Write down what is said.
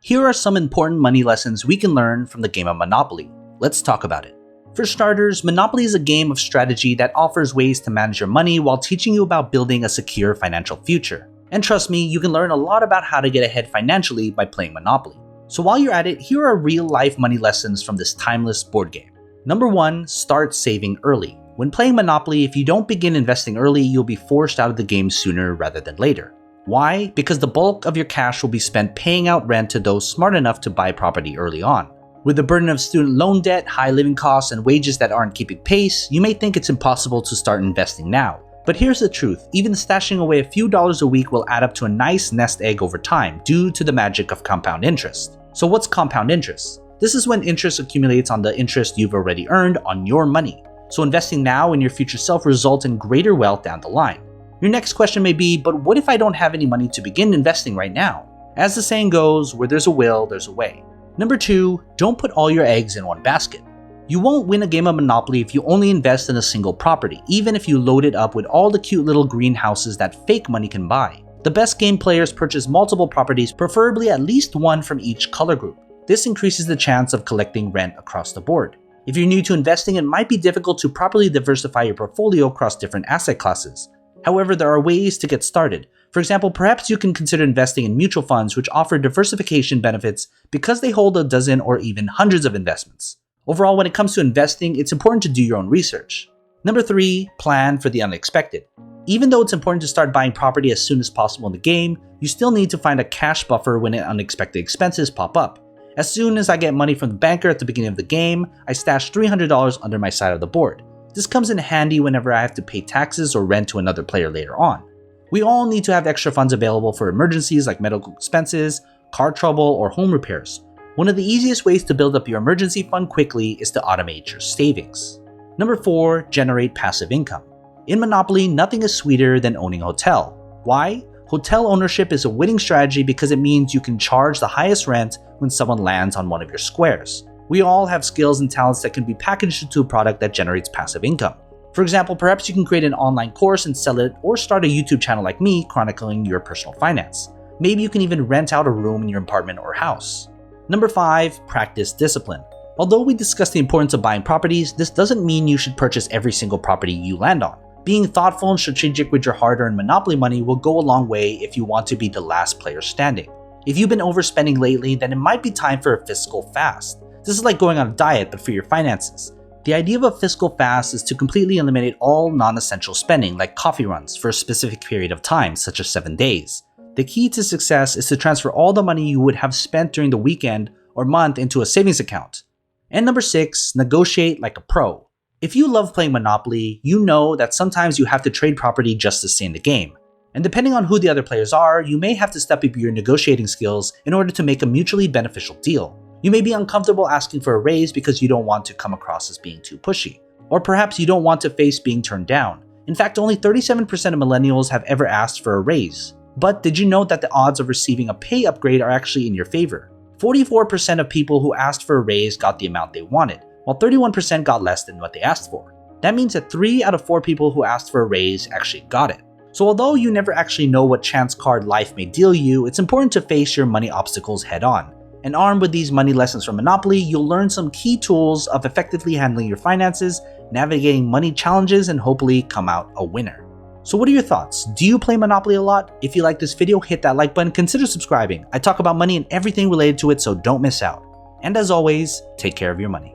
Here are some important money lessons we can learn from the game of Monopoly. Let's talk about it. For starters, Monopoly is a game of strategy that offers ways to manage your money while teaching you about building a secure financial future. And trust me, you can learn a lot about how to get ahead financially by playing Monopoly. So while you're at it, here are real-life money lessons from this timeless board game. Number 1, start saving early. When playing Monopoly, if you don't begin investing early, you'll be forced out of the game sooner rather than later. Why? Because the bulk of your cash will be spent paying out rent to those smart enough to buy property early on. With the burden of student loan debt, high living costs, and wages that aren't keeping pace, you may think it's impossible to start investing now. But here's the truth, even stashing away a few dollars a week will add up to a nice nest egg over time due to the magic of compound interest. So what's compound interest? This is when interest accumulates on the interest you've already earned on your money. So investing now in your future self results in greater wealth down the line. Your next question may be, but what if I don't have any money to begin investing right now? As the saying goes, where there's a will, there's a way. Number 2, don't put all your eggs in one basket. You won't win a game of Monopoly if you only invest in a single property, even if you load it up with all the cute little greenhouses that fake money can buy. The best game players purchase multiple properties, preferably at least one from each color group. This increases the chance of collecting rent across the board. If you're new to investing, it might be difficult to properly diversify your portfolio across different asset classes. However, there are ways to get started. For example, perhaps you can consider investing in mutual funds which offer diversification benefits because they hold a dozen or even hundreds of investments. Overall, when it comes to investing, it's important to do your own research. Number 3, plan for the unexpected. Even though it's important to start buying property as soon as possible in the game, you still need to find a cash buffer when unexpected expenses pop up. As soon as I get money from the banker at the beginning of the game, I stash $300 under my side of the board. This comes in handy whenever I have to pay taxes or rent to another player later on. We all need to have extra funds available for emergencies like medical expenses, car trouble, or home repairs. One of the easiest ways to build up your emergency fund quickly is to automate your savings. Number 4, generate passive income. In Monopoly, nothing is sweeter than owning a hotel. Why? Hotel ownership is a winning strategy because it means you can charge the highest rent when someone lands on one of your squares. We all have skills and talents that can be packaged into a product that generates passive income. For example, perhaps you can create an online course and sell it, or start a YouTube channel like me chronicling your personal finance. Maybe you can even rent out a room in your apartment or house. Number 5, practice discipline. Although we discussed the importance of buying properties, this doesn't mean you should purchase every single property you land on. Being thoughtful and strategic with your hard-earned Monopoly money will go a long way if you want to be the last player standing. If you've been overspending lately, then it might be time for a fiscal fast. This is like going on a diet, but for your finances. The idea of a fiscal fast is to completely eliminate all non-essential spending, like coffee runs, for a specific period of time, such as 7 days. The key to success is to transfer all the money you would have spent during the weekend or month into a savings account. And number 6, negotiate like a pro. If you love playing Monopoly, you know that sometimes you have to trade property just to stay in the game. And depending on who the other players are, you may have to step up your negotiating skills in order to make a mutually beneficial deal. You may be uncomfortable asking for a raise because you don't want to come across as being too pushy. Or perhaps you don't want to face being turned down. In fact, only 37% of millennials have ever asked for a raise. But did you know that the odds of receiving a pay upgrade are actually in your favor? 44% of people who asked for a raise got the amount they wanted, while 31% got less than what they asked for. That means that 3 out of 4 people who asked for a raise actually got it. So although you never actually know what chance card life may deal you, it's important to face your money obstacles head on. And armed with these money lessons from Monopoly, you'll learn some key tools of effectively handling your finances, navigating money challenges, and hopefully come out a winner. So what are your thoughts? Do you play Monopoly a lot? If you like this video, hit that like button, consider subscribing. I talk about money and everything related to it, so don't miss out. And as always, take care of your money.